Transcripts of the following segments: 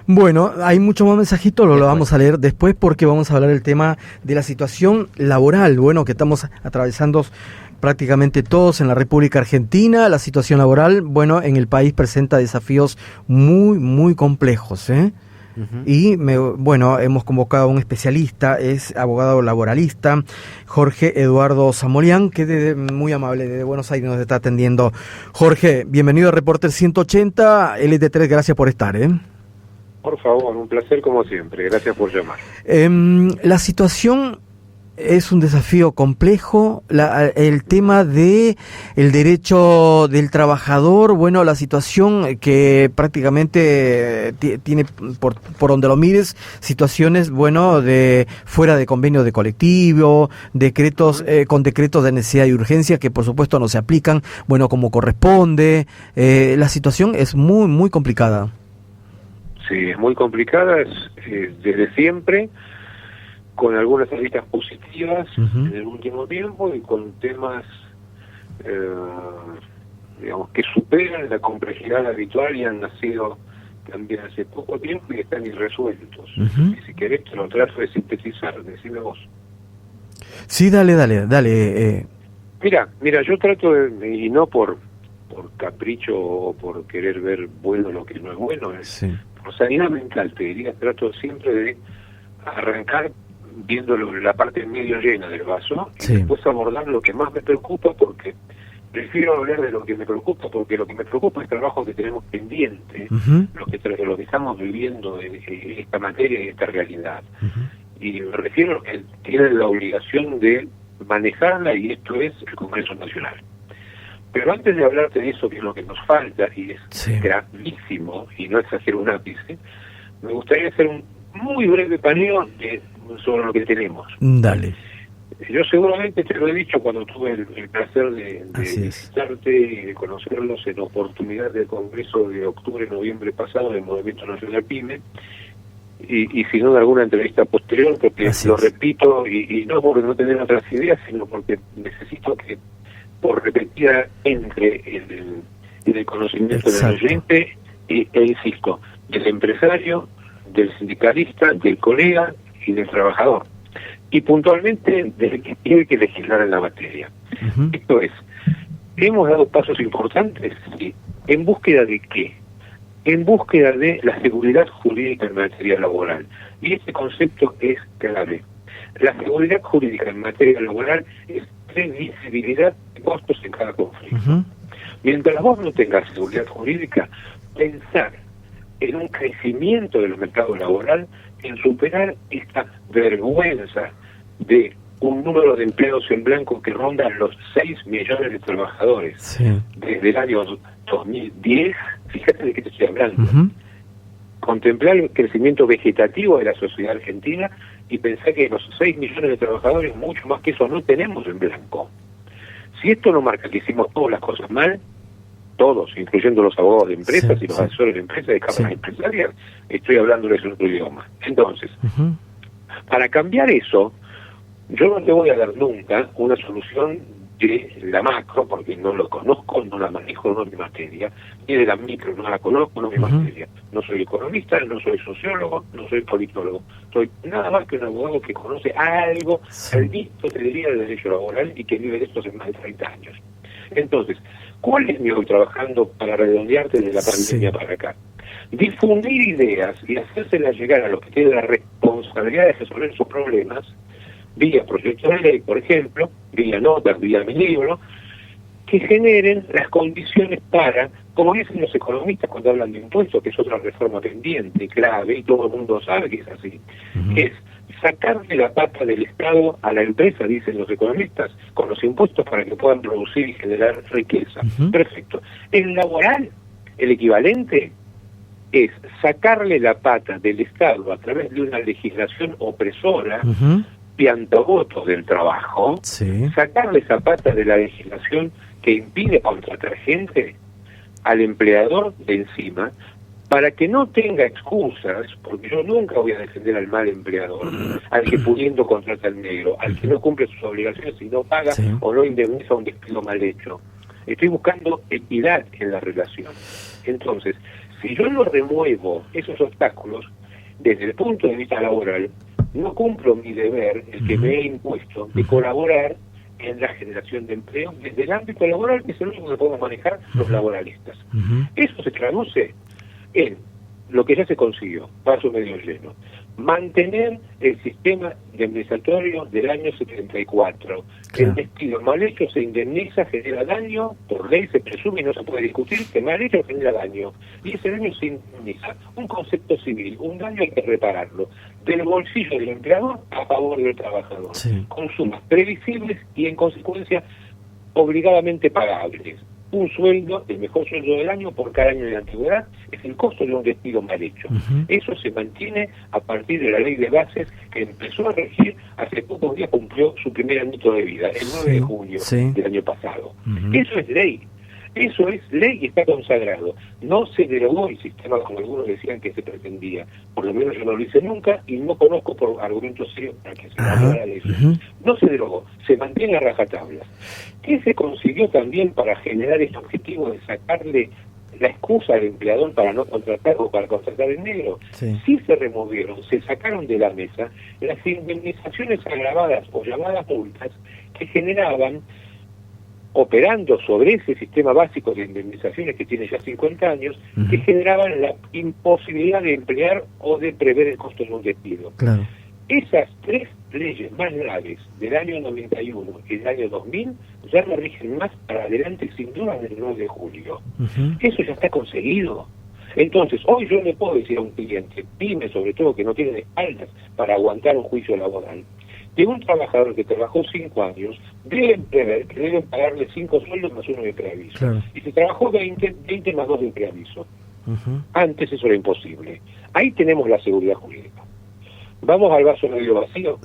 Bueno, hay mucho más mensajitos, lo vamos a leer después porque vamos a hablar del tema de la situación laboral, bueno, que estamos atravesando prácticamente todos en la República Argentina. La situación laboral, bueno, en el país presenta desafíos muy, muy complejos, ¿eh? Y bueno, hemos convocado a un especialista, es abogado laboralista, Jorge Eduardo Zamorián, que muy amable, desde Buenos Aires nos está atendiendo. Jorge, bienvenido a Reporter 180, LT3, gracias por estar, ¿eh? Por favor, un placer como siempre, gracias por llamar. La situación es un desafío complejo, el tema de el derecho del trabajador, bueno, la situación que prácticamente tiene, por donde lo mires, situaciones, bueno, de fuera de convenio de colectivo, decretos, con decretos de necesidad y urgencia que por supuesto no se aplican, bueno, como corresponde. La situación es muy, muy complicada. Sí, es muy complicada, es desde siempre, con algunas aristas positivas en el último tiempo y con temas, digamos, que superan la complejidad habitual y han nacido también hace poco tiempo y están irresueltos. Y si querés te lo trato de sintetizar, decime vos. Sí, dale. Mira, yo trato de, y no por capricho o por querer ver bueno lo que no es bueno, por sanidad mental, te diría, trato siempre de arrancar viendo la parte medio llena del vaso y después abordar lo que más me preocupa, porque prefiero hablar de lo que me preocupa, porque lo que me preocupa es el trabajo que tenemos pendiente, lo que estamos viviendo en esta materia y esta realidad. Y me refiero a los que tienen la obligación de manejarla, y esto es el Congreso Nacional. Pero antes de hablarte de eso, que es lo que nos falta, y es gravísimo, y no exagero un ápice, me gustaría hacer un muy breve paneo sobre lo que tenemos. Dale. Yo seguramente te lo he dicho cuando tuve el placer de visitarte y de conocerlos en oportunidad del Congreso de octubre-noviembre pasado del Movimiento Nacional PYME, y sin duda alguna entrevista posterior, porque lo repito, y no porque no tener otras ideas, sino porque necesito que por repetida entre en el conocimiento del oyente e insisto, del empresario, del sindicalista, del colega y del trabajador, y puntualmente del que tiene que legislar en la materia. Esto es, hemos dado pasos importantes, ¿sí? ¿En búsqueda de qué? En búsqueda de la seguridad jurídica en materia laboral, y este concepto es clave. La seguridad jurídica en materia laboral es previsibilidad de costos en cada conflicto. Mientras vos no tengas seguridad jurídica, pensar en un crecimiento del mercado laboral, en superar esta vergüenza de un número de empleados en blanco que ronda los 6 millones de trabajadores desde el año 2010, fíjate de qué te estoy hablando. Contemplar el crecimiento vegetativo de la sociedad argentina y pensar que los 6 millones de trabajadores, mucho más que eso, no tenemos en blanco. Si esto no marca que hicimos todas las cosas mal, todos, incluyendo los abogados de empresas y los asesores de empresas, de cámaras empresarias, estoy hablándoles en otro idioma. Entonces, para cambiar eso, yo no te voy a dar nunca una solución de la macro, porque no lo conozco, no la manejo, no es mi materia, ni de la micro, no la conozco, no es mi materia. No soy economista, no soy sociólogo, no soy politólogo. Soy nada más que un abogado que conoce algo, algo, te diría, del derecho laboral y que vive de esto hace más de 30 años. Entonces, ¿cuál es mi hoy trabajando para redondearte de la pandemia para acá? Difundir ideas y hacérselas llegar a los que tienen la responsabilidad de resolver sus problemas, vía proyectos de ley, por ejemplo, vía notas, vía mi libro, que generen las condiciones para, como dicen los economistas cuando hablan de impuestos, que es otra reforma pendiente, clave, y todo el mundo sabe que es así, es sacarle la pata del Estado a la empresa, dicen los economistas, con los impuestos para que puedan producir y generar riqueza. Perfecto. En laboral, el equivalente es sacarle la pata del Estado a través de una legislación opresora, piantovotos del trabajo, sacarle esa pata de la legislación que impide contratar gente al empleador de encima, para que no tenga excusas, porque yo nunca voy a defender al mal empleador, al que pudiendo contrata al negro, al que no cumple sus obligaciones y no paga o no indemniza un despido mal hecho. Estoy buscando equidad en la relación. Entonces, Si yo no remuevo esos obstáculos, desde el punto de vista laboral, no cumplo mi deber, el que me he impuesto, de colaborar en la generación de empleo desde el ámbito laboral, que es el único que podemos manejar los laboralistas. Eso se traduce en lo que ya se consiguió, paso medio lleno: mantener el sistema indemnizatorio del año 74. El despido mal hecho se indemniza, genera daño, por ley se presume y no se puede discutir que mal hecho genera daño, y ese daño se indemniza. Un concepto civil, un daño hay que repararlo, del bolsillo del empleador a favor del trabajador, con sumas previsibles y en consecuencia obligadamente pagables. Un sueldo, el mejor sueldo del año por cada año de antigüedad, es el costo de un despido mal hecho. Eso se mantiene a partir de la ley de bases que empezó a regir hace pocos días, cumplió su primer añito de vida, el 9 de junio del año pasado. Eso es ley. Eso es ley y está consagrado. No se derogó el sistema como algunos decían que se pretendía. Por lo menos yo no lo hice nunca y no conozco por argumentos serios para que se hablara de eso. No se derogó, se mantiene a rajatabla. ¿Qué se consiguió también para generar este objetivo de sacarle la excusa al empleador para no contratar o para contratar en negro? Sí se removieron, se sacaron de la mesa las indemnizaciones agravadas o llamadas multas que generaban, operando sobre ese sistema básico de indemnizaciones que tiene ya 50 años, que generaban la imposibilidad de emplear o de prever el costo de un despido. Esas tres leyes más graves del año 91 y del año 2000 ya no rigen más para adelante, sin duda, del 9 de julio. Eso ya está conseguido. Entonces, hoy yo le puedo decir a un cliente, pyme sobre todo, que no tiene espaldas para aguantar un juicio laboral, de un trabajador que trabajó 5 años, deben prever que deben pagarle 5 sueldos más 1 de preaviso. Y si trabajó 20 más 2 de preaviso. Antes eso era imposible. Ahí tenemos la seguridad jurídica. Vamos al vaso medio vacío.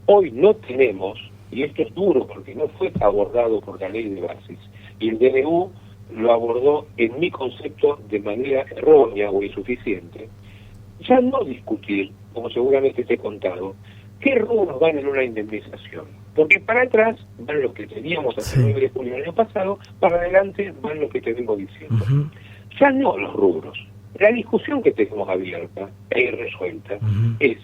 Hoy no tenemos, y esto es duro porque no fue abordado por la ley de bases, y el DNU lo abordó, en mi concepto, de manera errónea o insuficiente, ya no discutir, como seguramente te he contado, qué rubros van en una indemnización. Porque para atrás van los que teníamos hasta el 9 de julio del año pasado, para adelante van los que te vengo diciendo. Ya no los rubros. La discusión que tenemos abierta e irresuelta es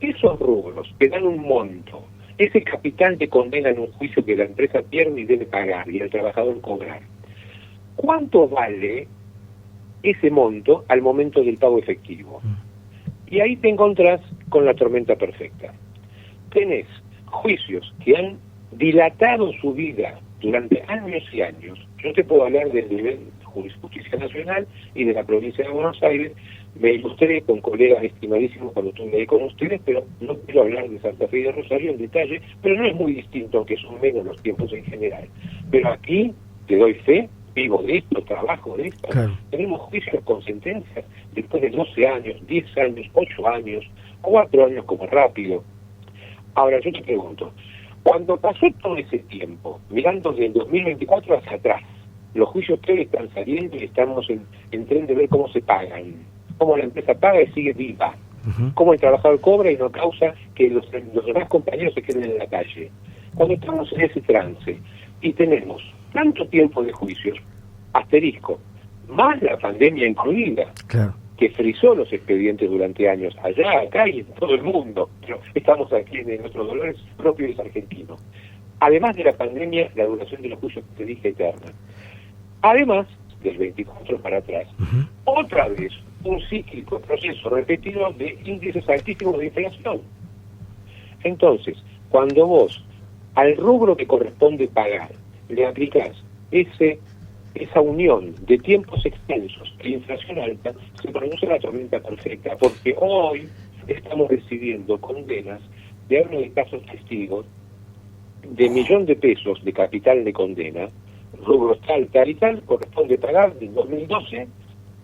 esos rubros que dan un monto, ese capital de condena en un juicio que la empresa pierde y debe pagar y el trabajador cobrar. ¿Cuánto vale ese monto al momento del pago efectivo? Y ahí te encontrás con la tormenta perfecta. Tenés juicios que han dilatado su vida durante años y años. Yo te puedo hablar del nivel de Justicia Nacional y de la provincia de Buenos Aires. Me ilustré con colegas estimadísimos cuando estuve ahí con ustedes, pero no quiero hablar de Santa Fe y de Rosario en detalle, pero no es muy distinto, aunque son menos los tiempos en general. Pero aquí, te doy fe, vivo de esto, trabajo de esto. Tenemos juicios con sentencias después de 12 años, 10 años, 8 años, 4 años como rápido. Ahora yo te pregunto, cuando pasó todo ese tiempo, mirando del 2024 hacia atrás, los juicios que hoy están saliendo y estamos en tren de ver cómo se pagan, cómo la empresa paga y sigue viva, cómo el trabajador cobra y no causa que los demás compañeros se queden en la calle. Cuando estamos en ese trance y tenemos tanto tiempo de juicios, asterisco, más la pandemia incluida, que frizó los expedientes durante años, allá, acá y en todo el mundo, pero estamos aquí en nuestros dolores propios argentinos. Además de la pandemia, la duración de los juicios que te dije eterna. Además, del 24 para atrás, otra vez un cíclico proceso repetido de índices altísimos de inflación. Entonces, cuando vos al rubro que corresponde pagar le aplicás esa unión de tiempos extensos e inflación alta, se produce la tormenta perfecta, porque hoy estamos recibiendo condenas, de hablo de casos testigos, de $1.000.000 de pesos de capital de condena, rubros tal y tal, corresponde pagar del 2012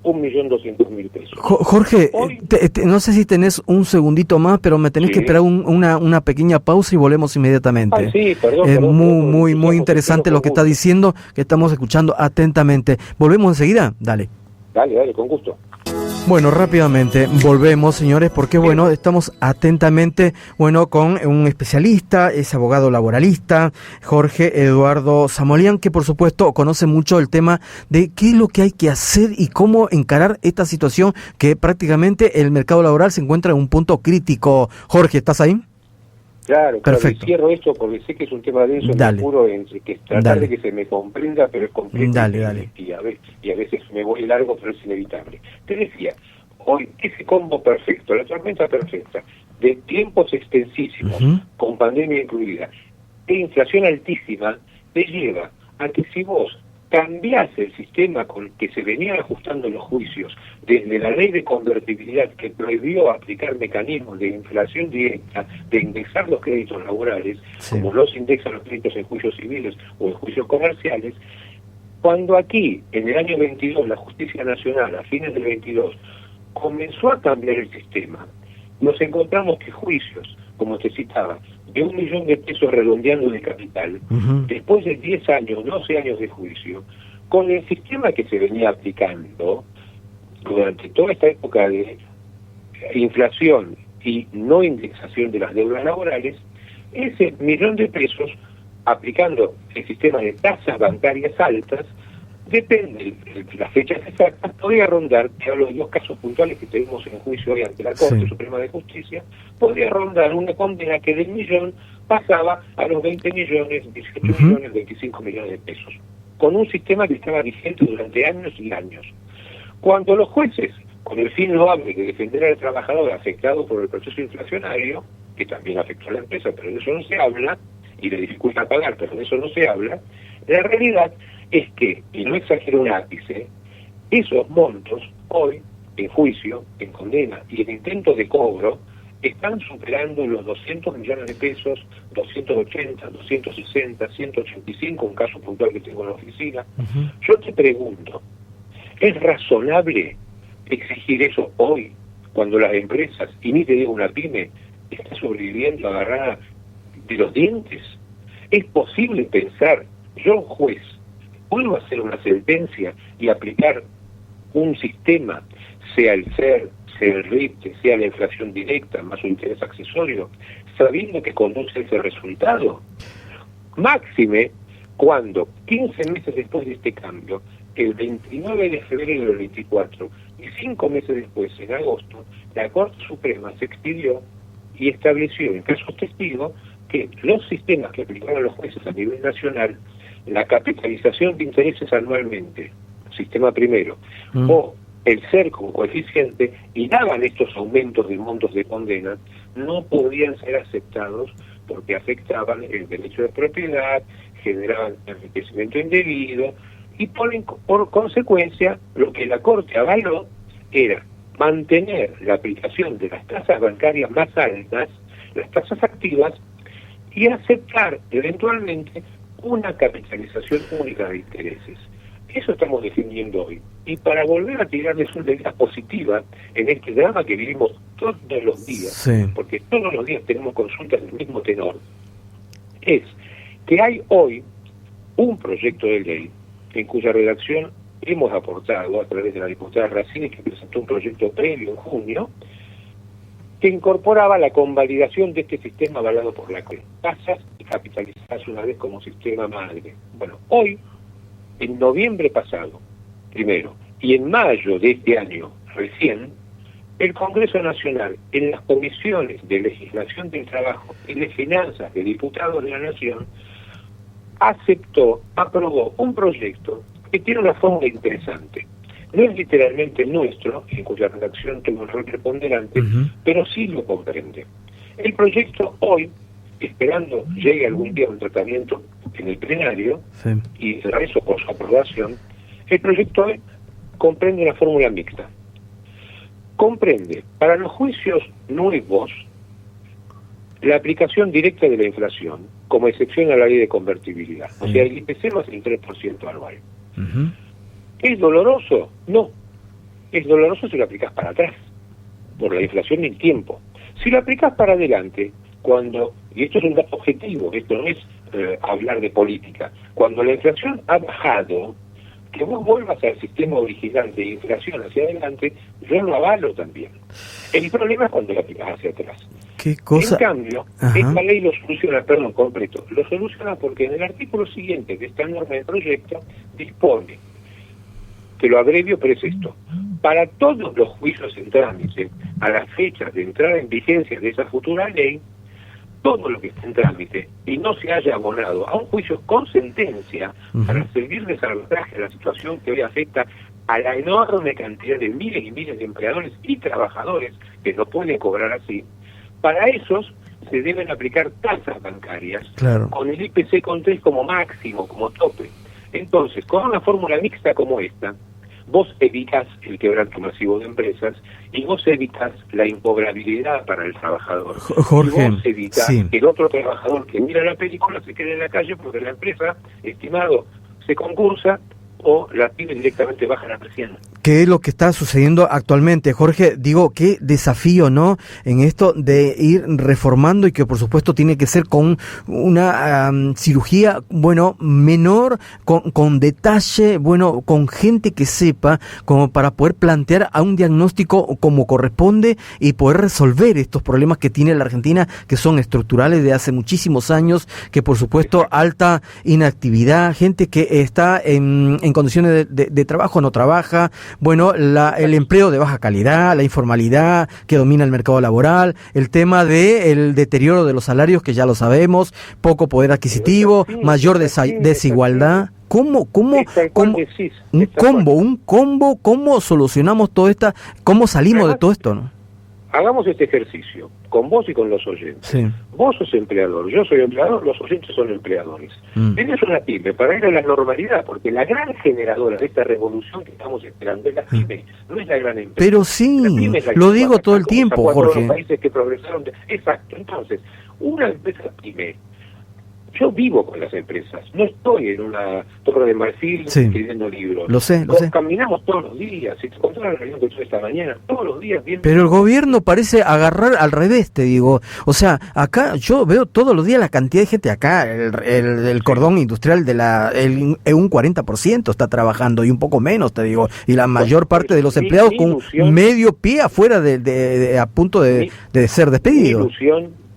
$1.200.000 pesos. Jorge, hoy, no sé si tenés un segundito más, pero me tenés que esperar una pequeña pausa y volvemos inmediatamente. Perdón, muy interesante lo que está diciendo, que estamos escuchando atentamente. ¿Volvemos enseguida? Dale, con gusto. Bueno, rápidamente volvemos, señores, porque bueno, estamos atentamente, bueno, con un especialista, es abogado laboralista, Jorge Eduardo Zamolián, que por supuesto conoce mucho el tema de qué es lo que hay que hacer y cómo encarar esta situación que prácticamente el mercado laboral se encuentra en un punto crítico. Jorge, ¿estás ahí? Claro, perfecto. Cierro esto porque sé que es un tema denso, me apuro entre que tratar de que se me comprenda, pero es complejo. Dale. Y a veces me voy largo, pero es inevitable. Te decía, hoy ese combo perfecto, la tormenta perfecta, de tiempos extensísimos, con pandemia incluida, e inflación altísima, te lleva a que si vos cambiás el sistema con el que se venían ajustando los juicios, desde la ley de convertibilidad que prohibió aplicar mecanismos de inflación directa, de indexar los créditos laborales, como los indexan los créditos en juicios civiles o en juicios comerciales, cuando aquí, en el año 22, la Justicia Nacional, a fines del 22, comenzó a cambiar el sistema, nos encontramos que juicios, como te citaba, de 1 millón de pesos redondeando de capital, después de 10 años, 12 años de juicio, con el sistema que se venía aplicando durante toda esta época de inflación y no indexación de las deudas laborales, ese 1 millón de pesos, aplicando el sistema de tasas bancarias altas, depende de las fechas exactas, podría rondar, te hablo de 2 casos puntuales que tenemos en juicio hoy ante la Corte Suprema de Justicia, podría rondar una condena que del millón pasaba a los 20 millones, 18 millones, 25 millones de pesos, con un sistema que estaba vigente durante años y años. Cuando los jueces, con el fin loable de defender al trabajador afectado por el proceso inflacionario, que también afectó a la empresa, pero de eso no se habla, y le dificulta pagar, pero de eso no se habla, la realidad es que, y no exagero un ápice, esos montos hoy, en juicio, en condena y en intento de cobro, están superando los 200 millones de pesos, 280, 260, 185, un caso puntual que tengo en la oficina. Yo te pregunto, ¿es razonable exigir eso hoy, cuando las empresas, y ni te digo una pyme, está sobreviviendo agarrada de los dientes? ¿Es posible pensar, yo juez, puedo hacer una sentencia y aplicar un sistema, sea el CER, sea el RIPTE, sea la inflación directa, más un interés accesorio, sabiendo que conduce a ese resultado? Máxime cuando, 15 meses después de este cambio, el 29 de febrero del 24 y 5 meses después, en agosto, la Corte Suprema se expidió y estableció en casos testigos que los sistemas que aplicaban los jueces a nivel nacional, la capitalización de intereses anualmente, sistema primero, o el CER con coeficiente, y daban estos aumentos de montos de condena, no podían ser aceptados porque afectaban el derecho de propiedad, generaban enriquecimiento indebido, y por consecuencia, lo que la Corte avaló era mantener la aplicación de las tasas bancarias más altas, las tasas activas, y aceptar eventualmente una capitalización única de intereses. Eso estamos definiendo hoy. Y para volver a tirarles una idea positiva en este drama que vivimos todos los días, porque todos los días tenemos consultas del mismo tenor, es que hay hoy un proyecto de ley en cuya redacción hemos aportado a través de la diputada Racini, que presentó un proyecto previo en junio, que incorporaba la convalidación de este sistema avalado por la CRE, tasas y capitalizadas una vez como sistema madre. Bueno, hoy, en noviembre pasado, primero, y en mayo de este año, recién, el Congreso Nacional, en las comisiones de legislación del trabajo y de finanzas de diputados de la Nación, aprobó un proyecto que tiene una forma interesante. No es literalmente nuestro, en cuya redacción tuvo un rol preponderante, pero sí lo comprende. El proyecto hoy, esperando llegue algún día un tratamiento en el plenario, y el rezo por su aprobación, el proyecto hoy comprende una fórmula mixta. Comprende, para los juicios nuevos, la aplicación directa de la inflación, como excepción a la ley de convertibilidad. O sea, el IPC más el 3% anual. ¿Es doloroso? No. Es doloroso si lo aplicas para atrás, por la inflación y el tiempo. Si lo aplicas para adelante, y esto es un dato objetivo, esto no es hablar de política, cuando la inflación ha bajado, que vos vuelvas al sistema original de inflación hacia adelante, yo lo avalo también. El problema es cuando la tirás hacia atrás. ¿Qué cosa? En cambio, esta ley lo soluciona, completo, lo soluciona porque en el artículo siguiente de esta norma de proyecto dispone, que lo abrevio, pero es esto: para todos los juicios en trámite, a las fechas de entrada en vigencia de esa futura ley, todo lo que esté en trámite y no se haya abonado a un juicio con sentencia para servir de salvataje a la situación que hoy afecta a la enorme cantidad de miles y miles de empleadores y trabajadores que no pueden cobrar así, para esos se deben aplicar tasas bancarias, con el IPC con 3 como máximo, como tope. Entonces, con una fórmula mixta como esta, vos evitas el quebranto masivo de empresas y vos evitas la impobrabilidad para el trabajador. Jorge, y vos evitas que el otro trabajador que mira la película se quede en la calle porque la empresa, estimado, se concursa o la pyme directamente baja la persiana. ¿Qué es lo que está sucediendo actualmente, Jorge? Digo, qué desafío, ¿no? En esto de ir reformando y que por supuesto tiene que ser con una cirugía, bueno, menor, con detalle, bueno, con gente que sepa, como para poder plantear a un diagnóstico como corresponde y poder resolver estos problemas que tiene la Argentina, que son estructurales de hace muchísimos años, que por supuesto alta inactividad, gente que está en condiciones de trabajo, no trabaja. Bueno, el empleo de baja calidad, la informalidad que domina el mercado laboral, el tema del deterioro de los salarios, que ya lo sabemos, poco poder adquisitivo, mayor desigualdad. ¿Cómo solucionamos todo esto? ¿Cómo salimos de todo esto, no? Hagamos este ejercicio, con vos y con los oyentes. Sí. Vos sos empleador, yo soy empleador, los oyentes son empleadores. Tenés una pyme para ir a la normalidad, porque la gran generadora de esta revolución que estamos esperando es la pyme, no es la gran empresa. Pero sí, lo digo todo el tiempo, Jorge. Los países que progresaron. Exacto, entonces, una empresa pyme, yo vivo con las empresas, no estoy en una torre de marfil escribiendo libros. Lo sé. Caminamos todos los días, si te contara la reunión que tuve esta mañana, todos los días viendo. Pero el gobierno parece agarrar al revés, te digo. O sea, acá yo veo todos los días la cantidad de gente acá, el cordón industrial un 40% está trabajando y un poco menos, te digo. Y la mayor parte de los empleados con medio pie afuera a punto de ser despedidos.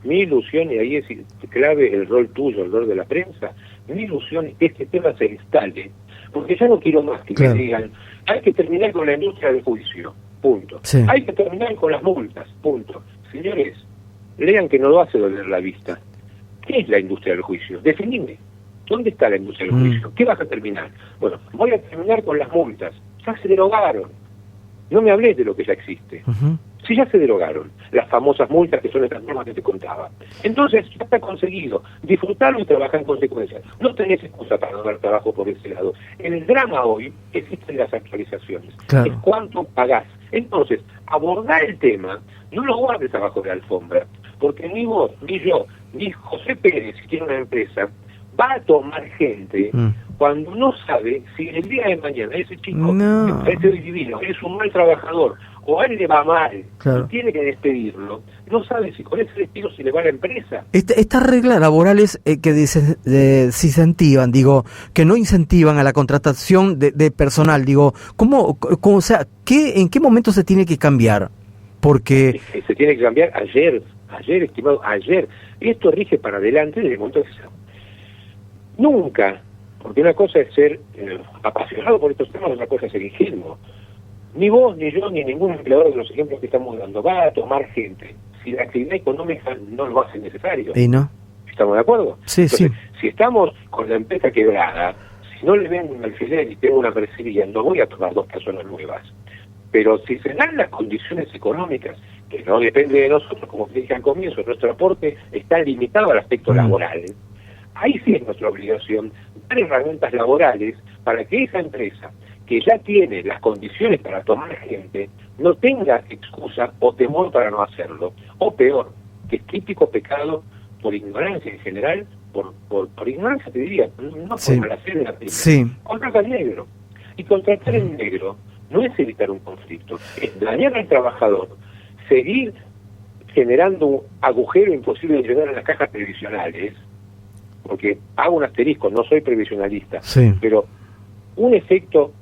Mi ilusión, y ahí es clave el rol tuyo, el rol de la prensa, mi ilusión es que este tema se instale, porque ya no quiero más que me digan, hay que terminar con la industria del juicio, punto. Hay que terminar con las multas, punto. Señores, lean que no lo hace doler la vista. ¿Qué es la industria del juicio? Definime. ¿Dónde está la industria del juicio? ¿Qué vas a terminar? Bueno, voy a terminar con las multas. Ya se derogaron. No me hables de lo que ya existe. Si ya se derogaron las famosas multas, que son estas normas que te contaba. Entonces, ya está conseguido. Disfrutarlo y trabajar en consecuencia. No tenés excusa para no dar trabajo por ese lado. En el drama hoy existen las actualizaciones. Es cuánto pagás. Entonces, abordar el tema, no lo guardes abajo de la alfombra, porque ni vos, ni yo, ni José Pérez, si tiene una empresa, va a tomar gente cuando no sabe si el día de mañana ese chico, ese divino, es un mal trabajador, o a él le va mal, y tiene que despedirlo, no sabe si con ese despido se le va a la empresa. Estas reglas laborales que desincentivan, digo, que no incentivan a la contratación de personal, digo, o sea, ¿en qué momento se tiene que cambiar? Porque se tiene que cambiar ayer, estimado, ayer. Esto rige para adelante desde el momento que nunca, porque una cosa es ser apasionado por estos temas, otra cosa es ser ingenuo. Ni vos, ni yo, ni ningún empleador de los ejemplos que estamos dando va a tomar gente si la actividad económica no lo hace necesario. ¿Y no? ¿Estamos de acuerdo? Sí, entonces, si estamos con la empresa quebrada, si no le vendo un alfiler y tengo una mercería, no voy a tomar 2 personas nuevas. Pero si se dan las condiciones económicas, que no depende de nosotros, como te dije al comienzo, nuestro aporte está limitado al aspecto laboral. Ahí sí es nuestra obligación dar herramientas laborales para que esa empresa, que ya tiene las condiciones para tomar gente, no tenga excusa o temor para no hacerlo. O peor, que es típico pecado por ignorancia en general, por ignorancia te diría, no por mala fe de la primera. Contratar negro. Y contratar en negro no es evitar un conflicto, es dañar al trabajador, seguir generando un agujero imposible de llegar a las cajas previsionales, porque hago un asterisco, no soy previsionalista, pero un efecto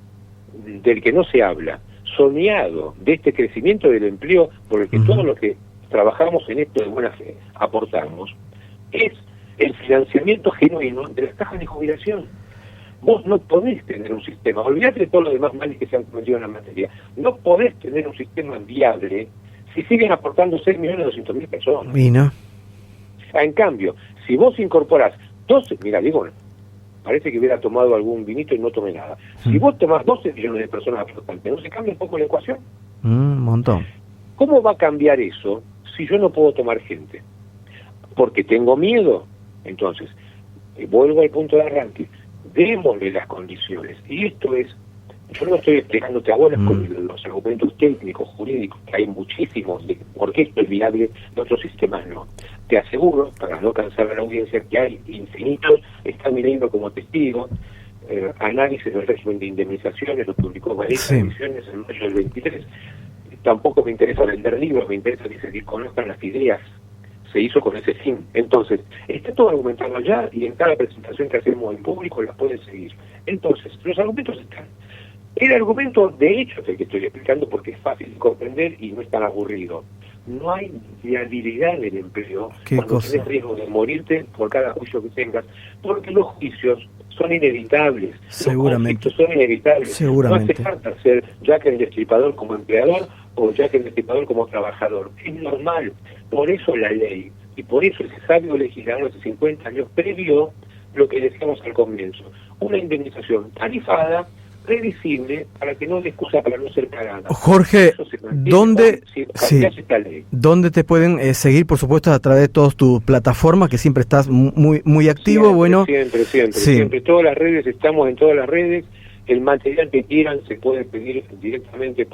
del que no se habla, soñado, de este crecimiento del empleo por el que todos los que trabajamos en esto de buena fe aportamos, es el financiamiento genuino de las cajas de jubilación. Vos no podés tener un sistema, olvidate de todos los demás males que se han cometido en la materia, no podés tener un sistema viable si siguen aportando 6.200.000 personas. Y no. En cambio, si vos incorporás 12, mira, digo, parece que hubiera tomado algún vinito y no tomé nada. Si vos tomás 12 millones de personas aportantes, ¿no se cambia un poco la ecuación? Un montón. ¿Cómo va a cambiar eso si yo no puedo tomar gente? Porque tengo miedo. Entonces, vuelvo al punto de arranque. Démosle las condiciones. Y esto es, yo no estoy explicándote ahora con los argumentos técnicos, jurídicos, que hay muchísimos, de por qué esto es viable, de otros sistemas no. Te aseguro, para no cansar a la audiencia, que hay infinitos, están viniendo como testigos, análisis del régimen de indemnizaciones, lo publicó Vanessa Ediciones en mayo del 23. Tampoco me interesa vender libros, me interesa que se conozcan las ideas. Se hizo con ese fin. Entonces, está todo argumentado allá y en cada presentación que hacemos en público las pueden seguir. Entonces, los argumentos están. El argumento de hecho es el que estoy explicando porque es fácil de comprender y no es tan aburrido. No hay viabilidad del empleo cuando tienes riesgo de morirte por cada juicio que tengas, porque los juicios son inevitables. Seguramente. Los conflictos son inevitables. Seguramente. No hace falta ser Jack el Destripador como empleador o Jack el Destripador como trabajador. Es normal. Por eso la ley, y por eso ese sabio legislador de 50 años previó lo que decíamos al comienzo, una indemnización tarifada, previsible, para que no haya excusa para no ser pagada. Jorge, ¿dónde te pueden seguir? Por supuesto, a través de todas tus plataformas, que siempre estás muy activo. Siempre. Todas las redes, estamos en todas las redes. El material que quieran se puede pedir directamente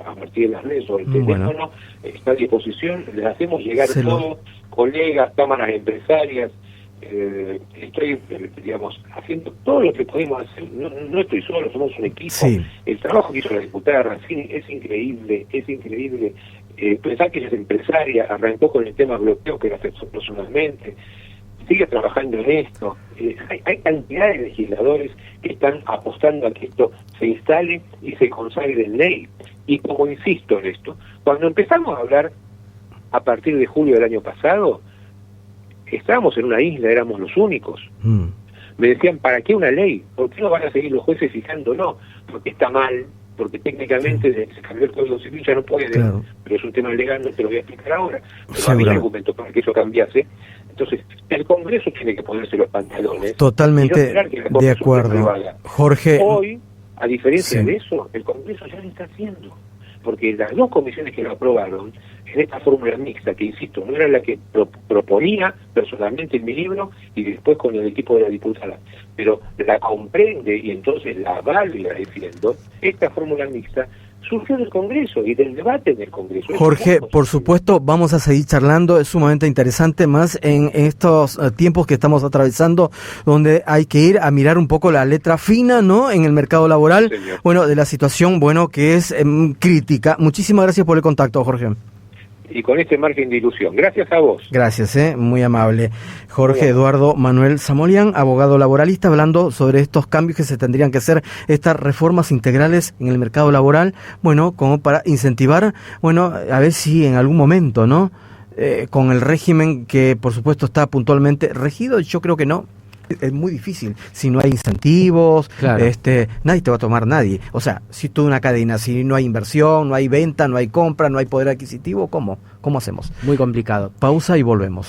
a partir de las redes o el teléfono, está a disposición, les hacemos llegar todo, colegas, cámaras empresarias, estoy, digamos, haciendo todo lo que podemos hacer, no estoy solo, somos un equipo, el trabajo que hizo la diputada Racini es increíble, pensar que ella es empresaria, arrancó con el tema bloqueo que la afectó personalmente, sigue trabajando en esto. Hay cantidad de legisladores que están apostando a que esto se instale y se consagre en ley. Y como insisto en esto, cuando empezamos a hablar a partir de julio del año pasado, estábamos en una isla, éramos los únicos. Me decían, ¿para qué una ley? ¿Por qué no van a seguir los jueces fijándonos? Porque está mal, porque técnicamente se cambió el Código Civil, ya no puede, pero es un tema legal, no te lo voy a explicar ahora. Pero había argumentos para que eso cambiase. Entonces, el Congreso tiene que ponerse los pantalones. Totalmente de acuerdo. Jorge. Hoy, a diferencia de eso, el Congreso ya lo está haciendo. Porque las dos comisiones que lo aprobaron, en esta fórmula mixta, que insisto, no era la que proponía personalmente en mi libro y después con el equipo de la diputada, pero la comprende y entonces la avala y la defiendo, esta fórmula mixta surgió del Congreso y del debate del Congreso. Jorge, por supuesto, vamos a seguir charlando, es sumamente interesante, más en estos tiempos que estamos atravesando, donde hay que ir a mirar un poco la letra fina, ¿no?, en el mercado laboral, de la situación, que es crítica. Muchísimas gracias por el contacto, Jorge. Y con este margen de ilusión. Gracias a vos. Gracias, muy amable. Jorge Eduardo Manuel Zamolian, abogado laboralista, hablando sobre estos cambios que se tendrían que hacer, estas reformas integrales en el mercado laboral, como para incentivar, a ver si en algún momento, ¿no?, con el régimen que por supuesto está puntualmente regido, yo creo que no. Es muy difícil, si no hay incentivos, nadie te va a tomar nadie. O sea, si toda una cadena, si no hay inversión, no hay venta, no hay compra, no hay poder adquisitivo, ¿cómo hacemos? Muy complicado. Pausa y volvemos.